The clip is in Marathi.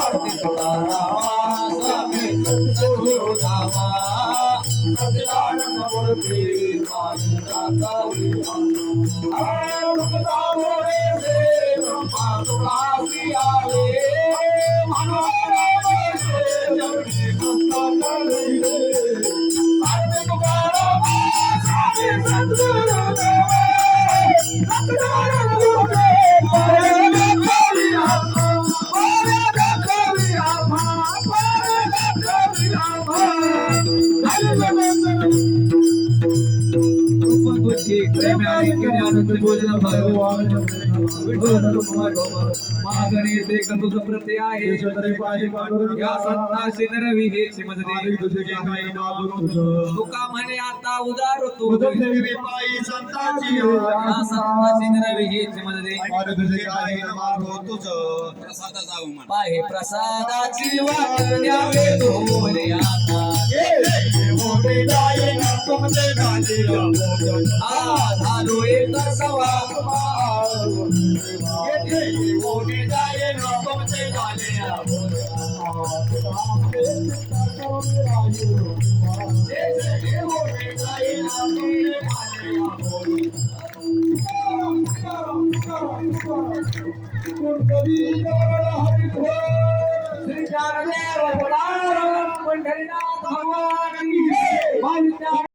स्वामी सद्गुरुनामा सच्चिदानंदमूर्ती प्रत्यय आहे या संताशी नरवी हे तुका म्हणे आता उदार तू संताची नरवी हे पाहे प्रसादाची वाट द्यावे तो म्हणे आता झालो एक सवा पंढरीनाथ भगवान